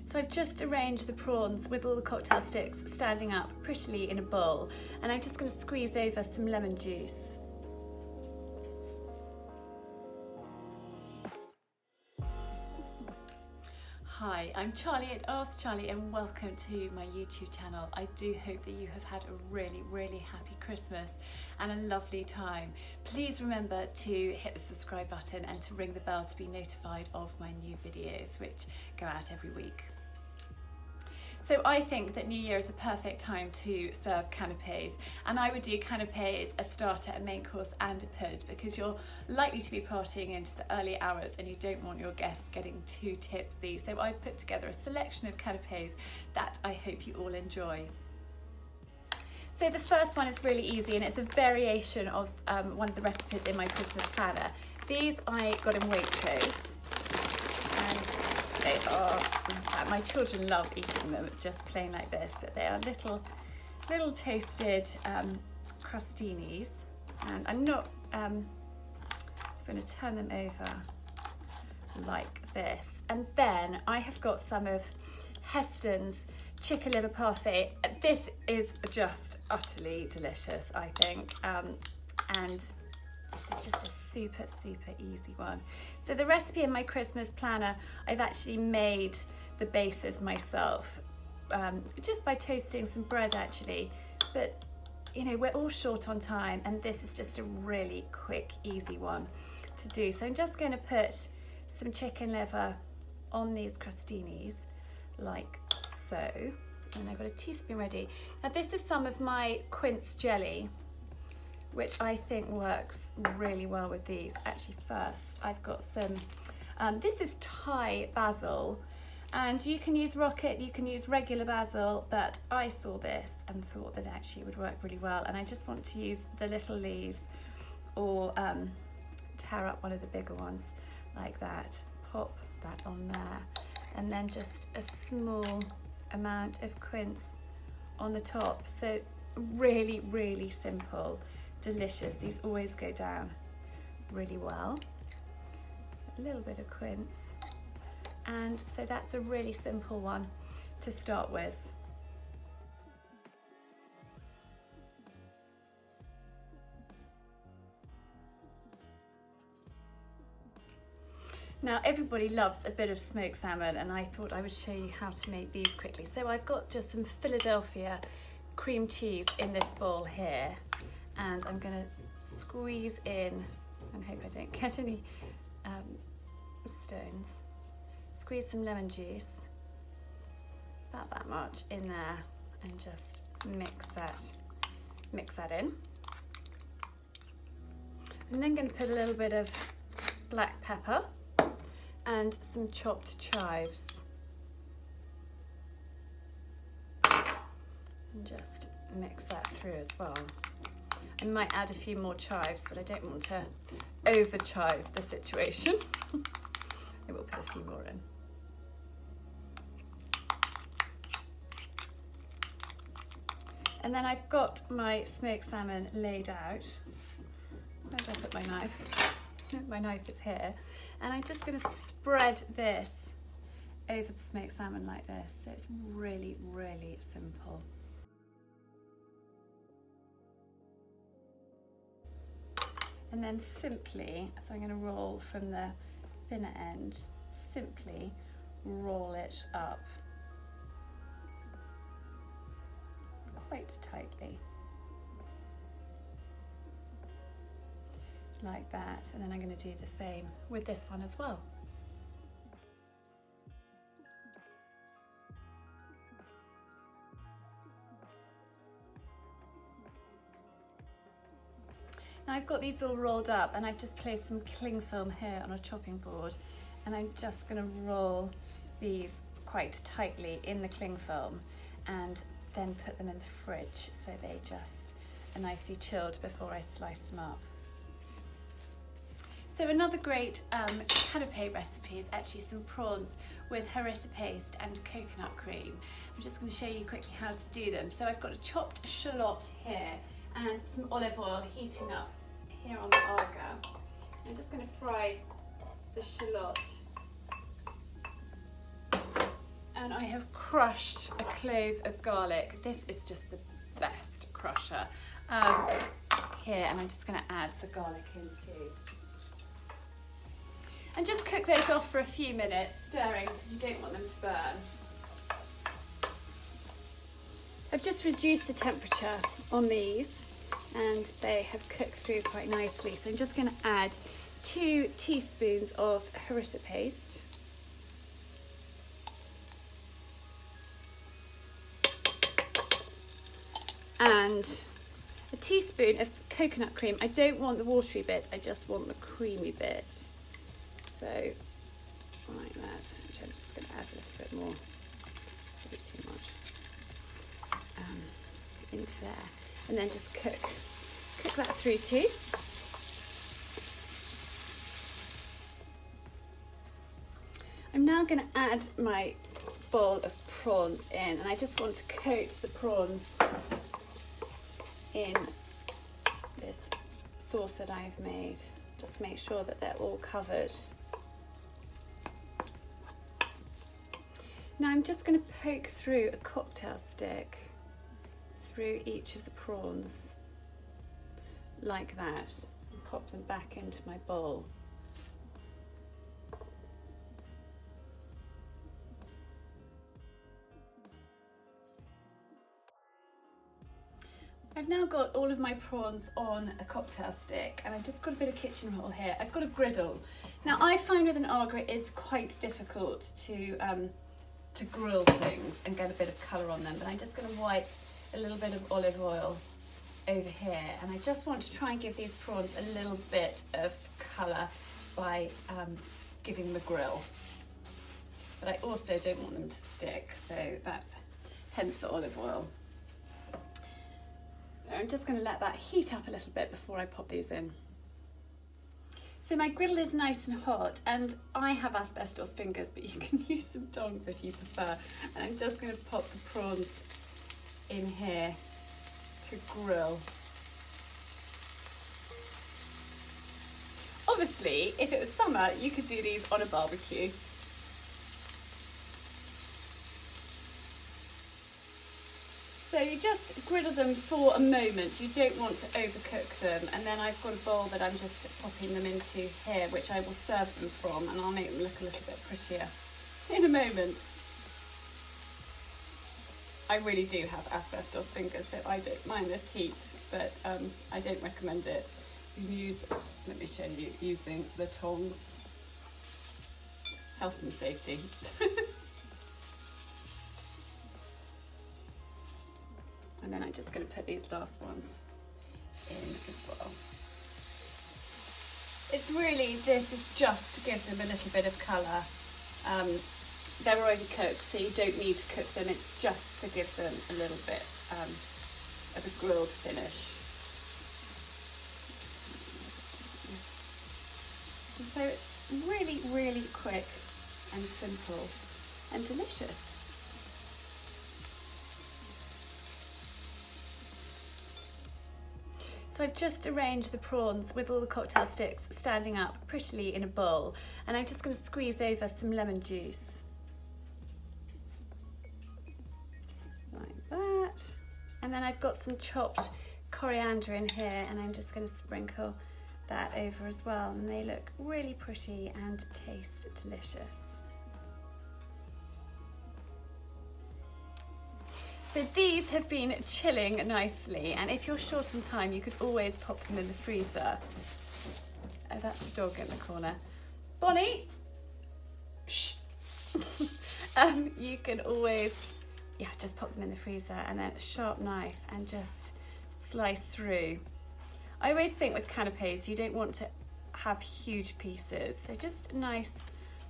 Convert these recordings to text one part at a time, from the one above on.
So I've just arranged the prawns with all the cocktail sticks standing up prettily in a bowl, and I'm just going to squeeze over some lemon juice. Hi, I'm Charlie at Ask Charlie and welcome to my YouTube channel. I do hope that you have had a really happy Christmas and a lovely time. Please remember to hit the subscribe button and to ring the bell to be notified of my new videos, which go out every week. So I think that New Year is a perfect time to serve canapés, and I would do canapés, a starter, a main course and a pud, because you're likely to be partying into the early hours and you don't want your guests getting too tipsy. So I've put together a selection of canapés that I hope you all enjoy. So the first one is really easy and it's a variation of one of the recipes in my Christmas planner. These I got in Waitrose. They are, my children love eating them just plain like this, but they are little toasted crostinis, and I'm not just going to turn them over like this. And then I have got some of Heston's chicken liver parfait. This is just utterly delicious, I think, and this is just a super easy one. So the recipe in my Christmas planner, I've actually made the bases myself, just by toasting some bread actually. But you know, we're all short on time and this is just a really quick, easy one to do. So I'm just going to put some chicken liver on these crostinis like so. And I've got a teaspoon ready. Now this is some of my quince jelly, which I think works really well with these. Actually, first I've got some, this is Thai basil, and you can use rocket, you can use regular basil, but I saw this and thought that actually would work really well. And I just want to use the little leaves or tear up one of the bigger ones like that. Pop that on there. And then just a small amount of quince on the top. So really simple. Delicious. These always go down really well. A little bit of quince, and so that's a really simple one to start with. Now everybody loves a bit of smoked salmon, and I thought I would show you how to make these quickly. So I've got just some Philadelphia cream cheese in this bowl here, and I'm going to squeeze in, and hope I don't get any stones. Squeeze some lemon juice, about that much in there, and just mix that in. I'm then going to put a little bit of black pepper and some chopped chives, and just mix that through as well. I might add a few more chives, but I don't want to over chive the situation. I will put a few more in. And then I've got my smoked salmon laid out. Where did I put my knife? My knife is here. And I'm just going to spread this over the smoked salmon like this. So it's really simple. And then simply, so I'm going to roll from the thinner end, simply roll it up quite tightly, like that. And then I'm going to do the same with this one as well. Now I've got these all rolled up, and I've just placed some cling film here on a chopping board, and I'm just going to roll these quite tightly in the cling film and then put them in the fridge so they just are nicely chilled before I slice them up. So another great canapé recipe is actually some prawns with harissa paste and coconut cream. I'm just going to show you quickly how to do them. So I've got a chopped shallot here and some olive oil heating up here on the arga. I'm just going to fry the shallot, and I have crushed a clove of garlic. This is just the best crusher. Here, and I'm just going to add the garlic in too. And just cook those off for a few minutes, stirring because you don't want them to burn. I've just reduced the temperature on these and they have cooked through quite nicely. So I'm just going to add 2 teaspoons of harissa paste. And a teaspoon of coconut cream. I don't want the watery bit, I just want the creamy bit. So, like that. Actually, I'm just going to add a little bit more, a bit too much, into there. And then just cook that through too. I'm now going to add my bowl of prawns in, and I just want to coat the prawns in this sauce that I've made. Just make sure that they're all covered. Now I'm just going to poke through a cocktail stick through each of the prawns like that and pop them back into my bowl. I've now got all of my prawns on a cocktail stick and I've just got a bit of kitchen roll here. I've got a griddle. Now I find with an argra it's quite difficult to grill things and get a bit of colour on them, but I'm just going to wipe a little bit of olive oil over here, and I just want to try and give these prawns a little bit of colour by giving them a grill. But I also don't want them to stick, so that's hence the olive oil. So I'm just going to let that heat up a little bit before I pop these in. So my griddle is nice and hot, and I have asbestos fingers, but you can use some tongs if you prefer. And I'm just going to pop the prawns in here to grill. Obviously, if it was summer, you could do these on a barbecue. So you just griddle them for a moment. You don't want to overcook them. And then I've got a bowl that I'm just popping them into here, which I will serve them from, and I'll make them look a little bit prettier in a moment. I really do have asbestos fingers, so I don't mind this heat, but I don't recommend it. You use, let me show you, using the tongs. Health and safety. And then I'm just going to put these last ones in as well. It's really, this is just to give them a little bit of colour. They're already cooked, so you don't need to cook them. It's just to give them a little bit of a grilled finish. And so it's really, really quick and simple and delicious. So I've just arranged the prawns with all the cocktail sticks standing up prettily in a bowl, and I'm just going to squeeze over some lemon juice. Like that. And then I've got some chopped coriander in here, and I'm just going to sprinkle that over as well, and they look really pretty and taste delicious. So these have been chilling nicely, and if you're short on time, you could always pop them in the freezer. Oh, that's a dog in the corner. Bonnie! Shh! You can always, yeah, just pop them in the freezer, and then a sharp knife and just slice through. I always think with canapés, you don't want to have huge pieces, so just nice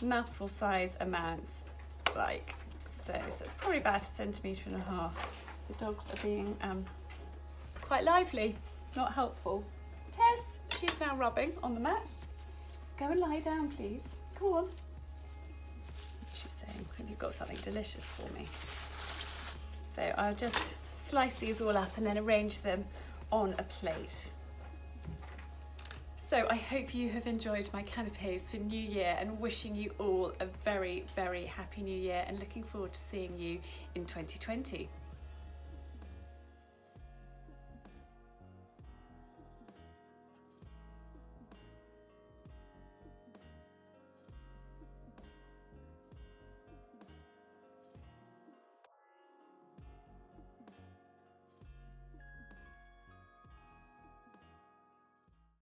mouthful size amounts, like so it's probably about 1.5 centimetres. The dogs are being quite lively, not helpful. Tess, she's now rubbing on the mat. Go and lie down, please. Come on. She's saying, have you got something delicious for me? So I'll just slice these all up and then arrange them on a plate. So I hope you have enjoyed my canapés for New Year, and wishing you all a very, very happy New Year, and looking forward to seeing you in 2020.